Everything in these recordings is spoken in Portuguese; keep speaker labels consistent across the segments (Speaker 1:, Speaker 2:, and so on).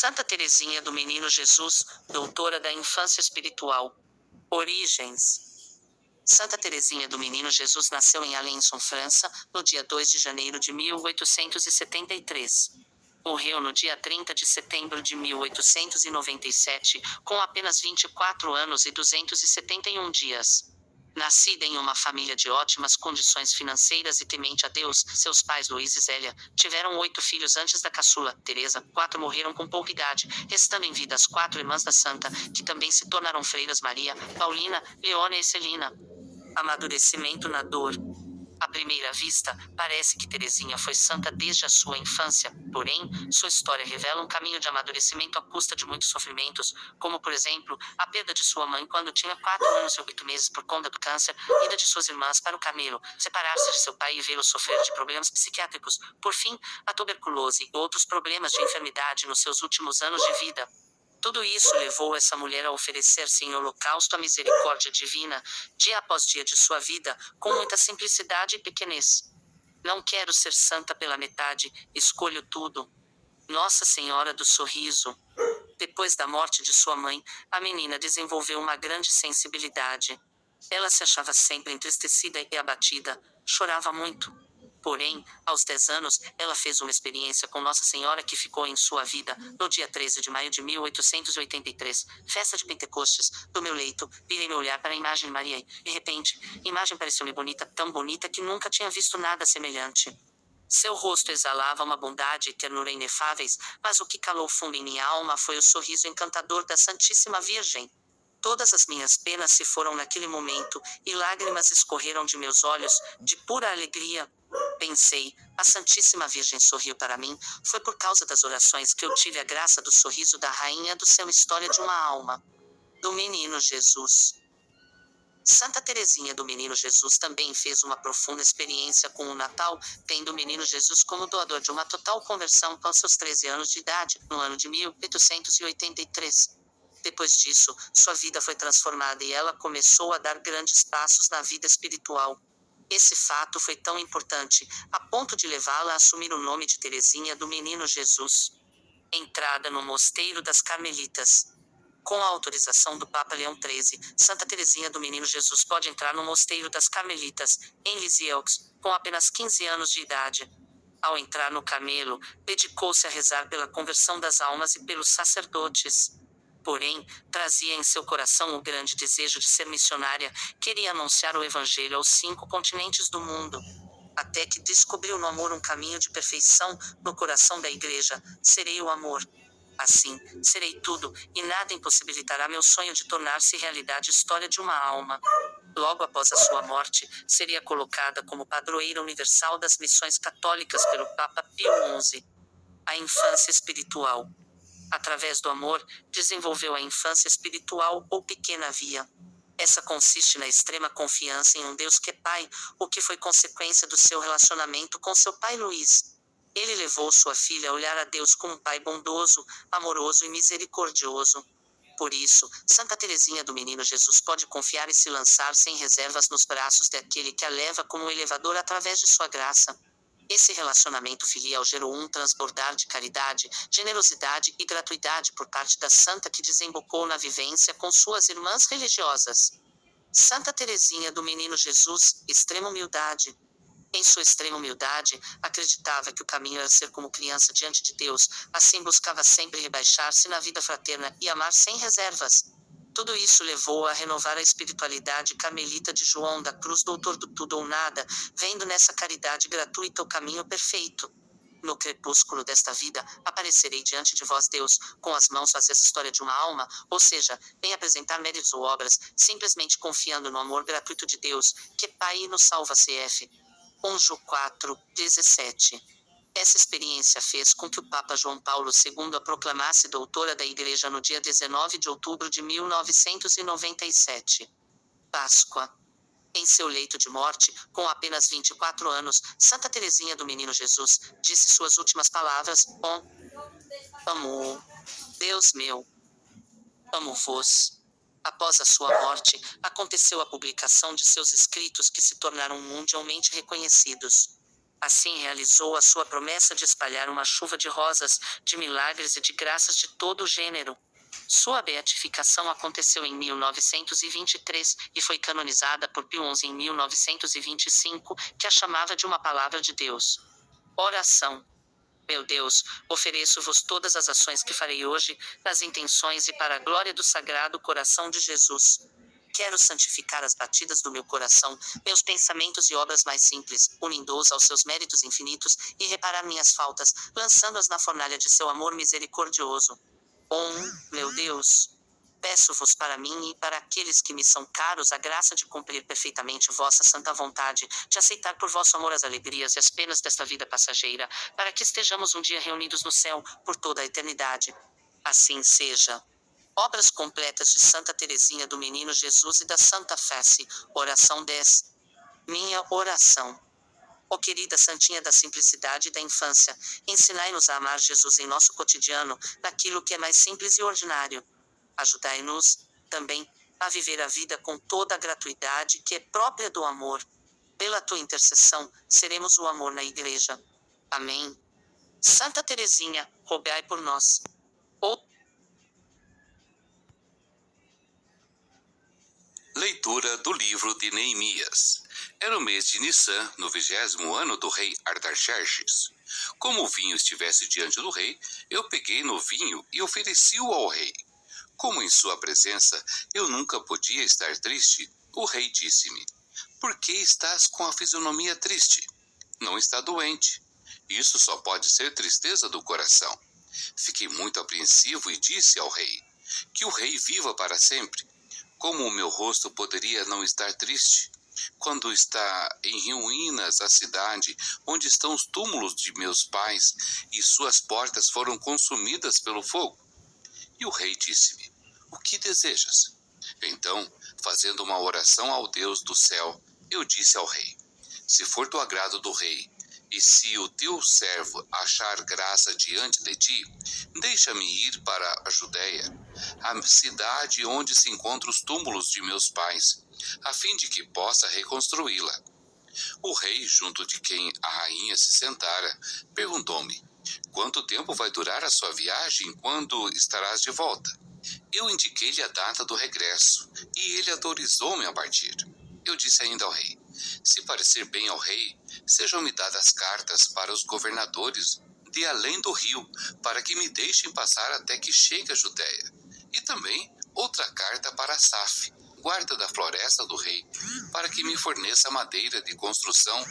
Speaker 1: Santa Teresinha do Menino Jesus, doutora da infância espiritual. Origens. Santa Teresinha do Menino Jesus nasceu em Alençon, França, no dia 2 de janeiro de 1873. Morreu no dia 30 de setembro de 1897, com apenas 24 anos e 271 dias. Nascida em uma família de ótimas condições financeiras e temente a Deus, seus pais Luís e Zélia tiveram 8 filhos antes da caçula, Teresa. 4 morreram com pouca idade, restando em vida as 4 irmãs da santa, que também se tornaram freiras: Maria, Paulina, Leônia e Celina. Amadurecimento na dor. À primeira vista, parece que Teresinha foi santa desde a sua infância, porém, sua história revela um caminho de amadurecimento à custa de muitos sofrimentos, como por exemplo, a perda de sua mãe quando tinha 4 anos e 8 meses por conta do câncer, ida de suas irmãs para o Camelo, separar-se de seu pai e vê-lo sofrer de problemas psiquiátricos, por fim, a tuberculose e outros problemas de enfermidade nos seus últimos anos de vida. Tudo isso levou essa mulher a oferecer-se em holocausto à misericórdia divina, dia após dia de sua vida, com muita simplicidade e pequenez. Não quero ser santa pela metade, escolho tudo. Nossa Senhora do Sorriso. Depois da morte de sua mãe, a menina desenvolveu uma grande sensibilidade. Ela se achava sempre entristecida e abatida, chorava muito. Porém, aos 10 anos, ela fez uma experiência com Nossa Senhora que ficou em sua vida. No dia 13 de maio de 1883, festa de Pentecostes, do meu leito, virei meu olhar para a imagem de Maria e, de repente, a imagem pareceu-me bonita, tão bonita que nunca tinha visto nada semelhante. Seu rosto exalava uma bondade e ternura inefáveis, mas o que calou fundo em minha alma foi o sorriso encantador da Santíssima Virgem. Todas as minhas penas se foram naquele momento, e lágrimas escorreram de meus olhos, de pura alegria. Pensei, a Santíssima Virgem sorriu para mim, foi por causa das orações que eu tive a graça do sorriso da Rainha do Céu. História de uma alma. Do Menino Jesus. Santa Teresinha do Menino Jesus também fez uma profunda experiência com o Natal, tendo o Menino Jesus como doador de uma total conversão aos seus 13 anos de idade, no ano de 1883. Depois disso, sua vida foi transformada e ela começou a dar grandes passos na vida espiritual. Esse fato foi tão importante, a ponto de levá-la a assumir o nome de Teresinha do Menino Jesus. Entrada no Mosteiro das Carmelitas. Com a autorização do Papa Leão XIII, Santa Teresinha do Menino Jesus pode entrar no Mosteiro das Carmelitas, em Lisieux, com apenas 15 anos de idade. Ao entrar no Carmelo, dedicou-se a rezar pela conversão das almas e pelos sacerdotes. Porém, trazia em seu coração o grande desejo de ser missionária, queria anunciar o Evangelho aos 5 continentes do mundo. Até que descobriu no amor um caminho de perfeição, no coração da Igreja: serei o amor. Assim, serei tudo, e nada impossibilitará meu sonho de tornar-se realidade. História de uma alma. Logo após a sua morte, seria colocada como padroeira universal das missões católicas pelo Papa Pio XI. A infância espiritual. Através do amor, desenvolveu a infância espiritual, ou pequena via. Essa consiste na extrema confiança em um Deus que é Pai, o que foi consequência do seu relacionamento com seu pai Luís. Ele levou sua filha a olhar a Deus como um pai bondoso, amoroso e misericordioso. Por isso, Santa Teresinha do Menino Jesus pode confiar e se lançar sem reservas nos braços daquele que a leva como um elevador através de sua graça. Esse relacionamento filial gerou um transbordar de caridade, generosidade e gratuidade por parte da santa, que desembocou na vivência com suas irmãs religiosas. Santa Teresinha do Menino Jesus, extrema humildade. Em sua extrema humildade, acreditava que o caminho era ser como criança diante de Deus, assim buscava sempre rebaixar-se na vida fraterna e amar sem reservas. Tudo isso levou-a a renovar a espiritualidade carmelita de João da Cruz, doutor do tudo ou nada, vendo nessa caridade gratuita o caminho perfeito. No crepúsculo desta vida, aparecerei diante de vós, Deus, com as mãos fazer essa história de uma alma, ou seja, em apresentar méritos ou obras, simplesmente confiando no amor gratuito de Deus, que Pai e nos salva. Cf. 1 João 4:17. Essa experiência fez com que o Papa João Paulo II a proclamasse doutora da Igreja no dia 19 de outubro de 1997. Páscoa. Em seu leito de morte, com apenas 24 anos, Santa Teresinha do Menino Jesus disse suas últimas palavras: amo-o. Deus meu, amo-vos. Após a sua morte, aconteceu a publicação de seus escritos, que se tornaram mundialmente reconhecidos. Assim realizou a sua promessa de espalhar uma chuva de rosas, de milagres e de graças de todo o gênero. Sua beatificação aconteceu em 1923 e foi canonizada por Pio XI em 1925, que a chamava de uma palavra de Deus. Oração. Meu Deus, ofereço-vos todas as ações que farei hoje, nas intenções e para a glória do Sagrado Coração de Jesus. Quero santificar as batidas do meu coração, meus pensamentos e obras mais simples, unindo-os aos seus méritos infinitos, e reparar minhas faltas, lançando-as na fornalha de seu amor misericordioso. Meu Deus, peço-vos para mim e para aqueles que me são caros a graça de cumprir perfeitamente vossa santa vontade, de aceitar por vosso amor as alegrias e as penas desta vida passageira, para que estejamos um dia reunidos no céu, por toda a eternidade. Assim seja. Obras completas de Santa Teresinha do Menino Jesus e da Santa Face, oração 10. Minha oração. Ó querida Santinha da simplicidade e da infância, ensinai-nos a amar Jesus em nosso cotidiano, naquilo que é mais simples e ordinário. Ajudai-nos, também, a viver a vida com toda a gratuidade que é própria do amor. Pela tua intercessão, seremos o amor na Igreja. Amém. Santa Teresinha, rogai por nós.
Speaker 2: Leitura do livro de Neemias. Era o mês de Nissan, no 20º ano do rei Artaxerxes. Como o vinho estivesse diante do rei, eu peguei no vinho e ofereci-o ao rei. Como em sua presença eu nunca podia estar triste, o rei disse-me: Por que estás com a fisionomia triste? Não está doente. Isso só pode ser tristeza do coração. Fiquei muito apreensivo e disse ao rei: Que o rei viva para sempre. Como o meu rosto poderia não estar triste, quando está em ruínas a cidade onde estão os túmulos de meus pais e suas portas foram consumidas pelo fogo? E o rei disse-me: O que desejas? Então, fazendo uma oração ao Deus do céu, eu disse ao rei: Se for do agrado do rei, e se o teu servo achar graça diante de ti, deixa-me ir para a Judéia, a cidade onde se encontram os túmulos de meus pais, a fim de que possa reconstruí-la. O rei, junto de quem a rainha se sentara, perguntou-me: Quanto tempo vai durar a sua viagem? Quando estarás de volta? Eu indiquei-lhe a data do regresso, e ele autorizou-me a partir. Eu disse ainda ao rei: Se parecer bem ao rei, sejam-me dadas cartas para os governadores de além do rio, para que me deixem passar até que chegue a Judéia. E também outra carta para Asaf, guarda da floresta do rei, para que me forneça madeira de construção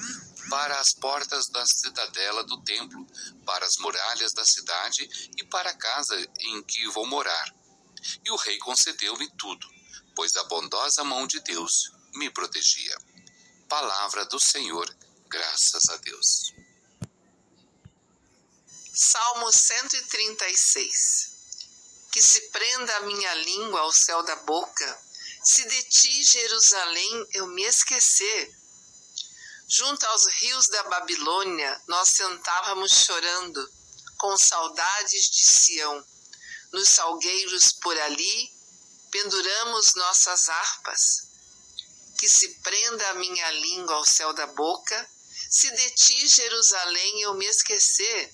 Speaker 2: para as portas da cidadela do templo, para as muralhas da cidade e para a casa em que vou morar. E o rei concedeu-me tudo, pois a bondosa mão de Deus me protegia. Palavra do Senhor, graças a Deus.
Speaker 3: Salmo 136. Que se prenda a minha língua ao céu da boca, se de ti, Jerusalém, eu me esquecer. Junto aos rios da Babilônia, nós sentávamos chorando, com saudades de Sião. Nos salgueiros por ali, penduramos nossas harpas. Que se prenda a minha língua ao céu da boca, se de ti, Jerusalém, eu me esquecer.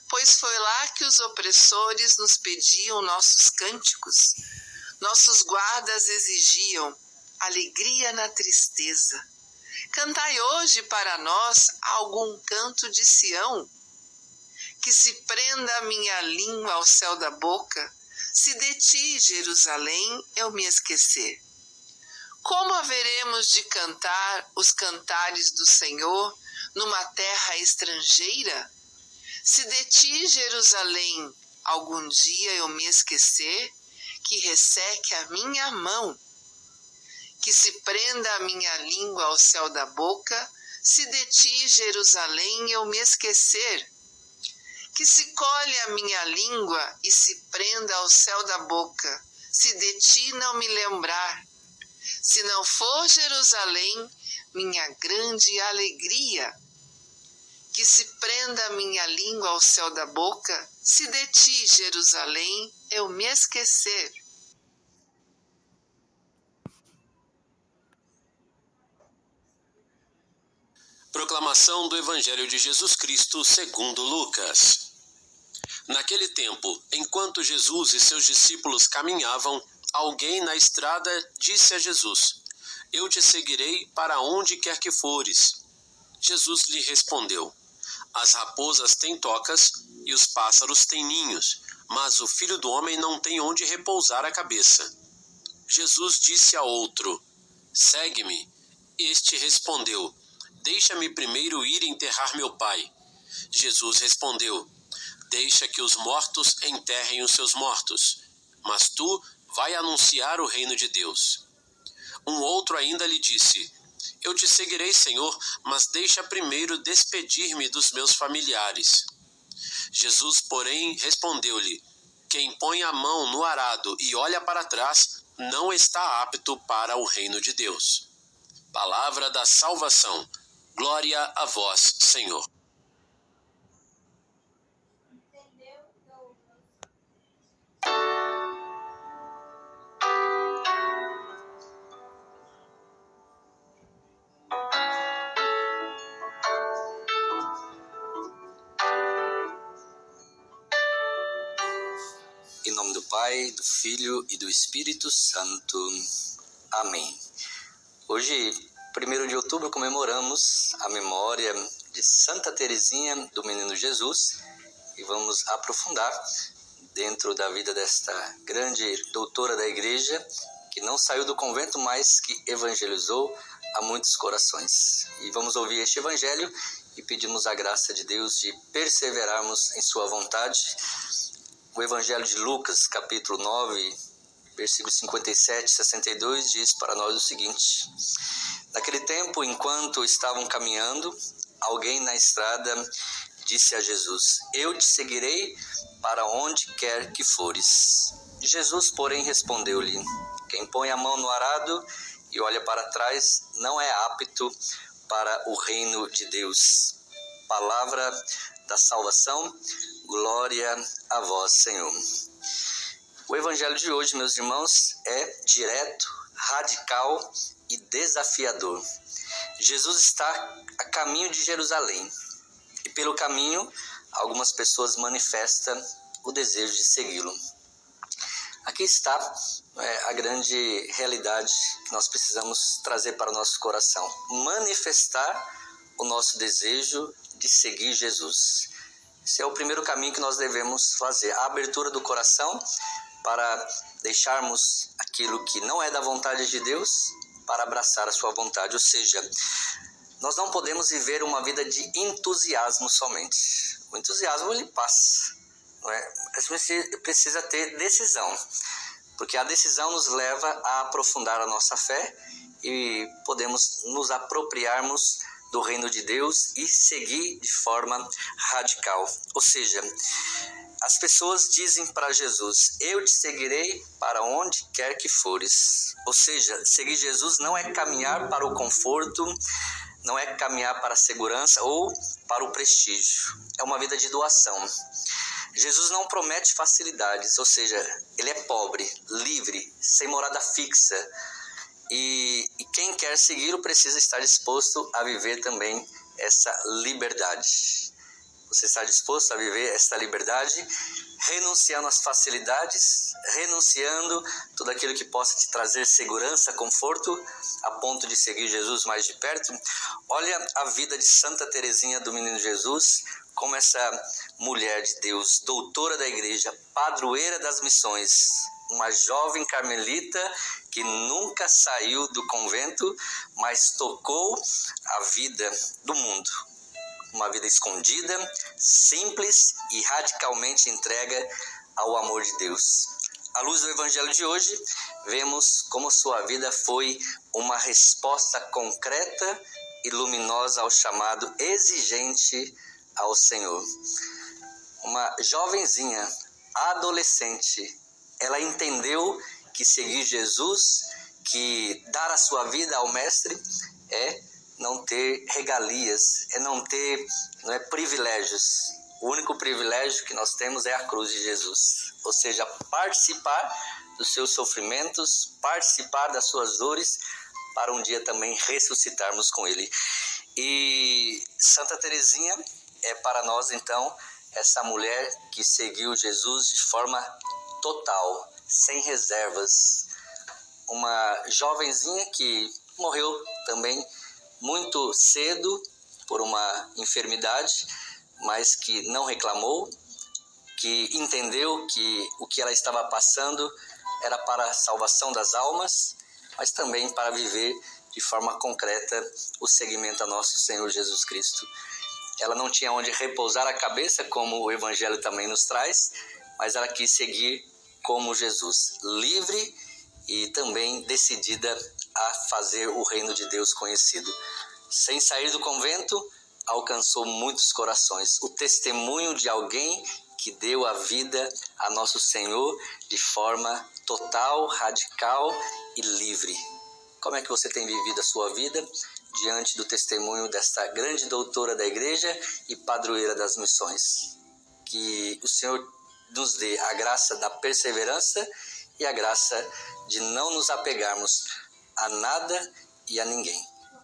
Speaker 3: Pois foi lá que os opressores nos pediam nossos cânticos, nossos guardas exigiam alegria na tristeza. Cantai hoje para nós algum canto de Sião. Que se prenda a minha língua ao céu da boca, se de ti, Jerusalém, eu me esquecer. Como haveremos de cantar os cantares do Senhor numa terra estrangeira? Se de ti, Jerusalém, algum dia eu me esquecer, que resseque a minha mão. Que se prenda a minha língua ao céu da boca, se de ti, Jerusalém, eu me esquecer. Que se colhe a minha língua e se prenda ao céu da boca, se de ti não me lembrar. Se não for Jerusalém, minha grande alegria. Que se prenda a minha língua ao céu da boca, se de ti, Jerusalém, eu me esquecer.
Speaker 4: Proclamação do Evangelho de Jesus Cristo segundo Lucas. Naquele tempo, enquanto Jesus e seus discípulos caminhavam, alguém na estrada disse a Jesus: Eu te seguirei para onde quer que fores. Jesus lhe respondeu: As raposas têm tocas e os pássaros têm ninhos, mas o Filho do Homem não tem onde repousar a cabeça. Jesus disse a outro: Segue-me. Este respondeu: Deixa-me primeiro ir enterrar meu pai. Jesus respondeu: Deixa que os mortos enterrem os seus mortos, mas tu vai anunciar o reino de Deus. Um outro ainda lhe disse: Eu te seguirei, Senhor, mas deixa primeiro despedir-me dos meus familiares. Jesus, porém, respondeu-lhe: Quem põe a mão no arado e olha para trás, não está apto para o reino de Deus. Palavra da salvação. Glória a vós, Senhor.
Speaker 5: Em nome do Pai, do Filho e do Espírito Santo. Amém. Hoje, 1º de outubro, comemoramos a memória de Santa Teresinha do Menino Jesus e vamos aprofundar dentro da vida desta grande doutora da Igreja, que não saiu do convento, mas que evangelizou a muitos corações. E vamos ouvir este evangelho e pedimos a graça de Deus de perseverarmos em sua vontade. O Evangelho de Lucas, capítulo 9, versículos 57 e 62, diz para nós o seguinte: Naquele tempo, enquanto estavam caminhando, alguém na estrada disse a Jesus: Eu te seguirei para onde quer que fores. Jesus, porém, respondeu-lhe: Quem põe a mão no arado e olha para trás não é apto para o reino de Deus. Palavra da salvação. Glória a vós, Senhor. O evangelho de hoje, meus irmãos, é direto, radical e desafiador. Jesus está a caminho de Jerusalém e pelo caminho algumas pessoas manifestam o desejo de segui-lo. Aqui está a grande realidade que nós precisamos trazer para o nosso coração. Manifestar o nosso desejo de seguir Jesus. Esse é o primeiro caminho que nós devemos fazer, a abertura do coração para deixarmos aquilo que não é da vontade de Deus para abraçar a sua vontade. Ou seja, nós não podemos viver uma vida de entusiasmo somente. O entusiasmo ele passa, não é? Mas precisa ter decisão, porque a decisão nos leva a aprofundar a nossa fé e podemos nos apropriarmos do reino de Deus e seguir de forma radical. Ou seja, as pessoas dizem para Jesus: Eu te seguirei para onde quer que fores. Ou seja, seguir Jesus não é caminhar para o conforto, não é caminhar para a segurança ou para o prestígio. É uma vida de doação. Jesus não promete facilidades, ou seja, ele é pobre, livre, sem morada fixa. E quem quer segui-lo precisa estar disposto a viver também essa liberdade. Você está disposto a viver essa liberdade, renunciando às facilidades, renunciando tudo aquilo que possa te trazer segurança, conforto, a ponto de seguir Jesus mais de perto? Olha a vida de Santa Teresinha do Menino Jesus, como essa mulher de Deus, doutora da Igreja, padroeira das missões, uma jovem carmelita que nunca saiu do convento, mas tocou a vida do mundo. Uma vida escondida, simples e radicalmente entrega ao amor de Deus. À luz do Evangelho de hoje, vemos como sua vida foi uma resposta concreta e luminosa ao chamado exigente ao Senhor. Uma jovenzinha, adolescente, ela entendeu que seguir Jesus, que dar a sua vida ao Mestre é não ter regalias, é não ter privilégios. O único privilégio que nós temos é a cruz de Jesus. Ou seja, participar dos seus sofrimentos, participar das suas dores, para um dia também ressuscitarmos com Ele. E Santa Teresinha é para nós, então, essa mulher que seguiu Jesus de forma total, sem reservas. Uma jovenzinha que morreu também muito cedo por uma enfermidade, mas que não reclamou, que entendeu que o que ela estava passando era para a salvação das almas, mas também para viver de forma concreta o seguimento a nosso Senhor Jesus Cristo. Ela não tinha onde repousar a cabeça, como o Evangelho também nos traz, mas ela quis seguir como Jesus, livre e também decidida a fazer o reino de Deus conhecido. Sem sair do convento, alcançou muitos corações. O testemunho de alguém que deu a vida a nosso Senhor de forma total, radical e livre. Como é que você tem vivido a sua vida diante do testemunho desta grande doutora da igreja e padroeira das missões? Que o Senhor nos dê a graça da perseverança e a graça de não nos apegarmos a nada e a ninguém,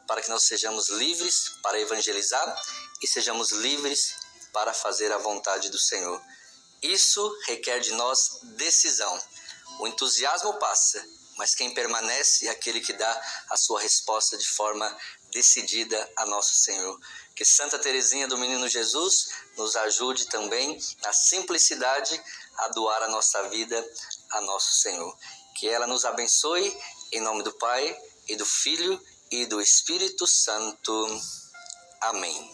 Speaker 5: para que nós sejamos livres para evangelizar e sejamos livres para fazer a vontade do Senhor. Isso requer de nós decisão. O entusiasmo passa, mas quem permanece é aquele que dá a sua resposta de forma decidida a nosso Senhor. Que Santa Teresinha do Menino Jesus nos ajude também na simplicidade a doar a nossa vida a nosso Senhor. Que ela nos abençoe, em nome do Pai, e do Filho, e do Espírito Santo. Amém.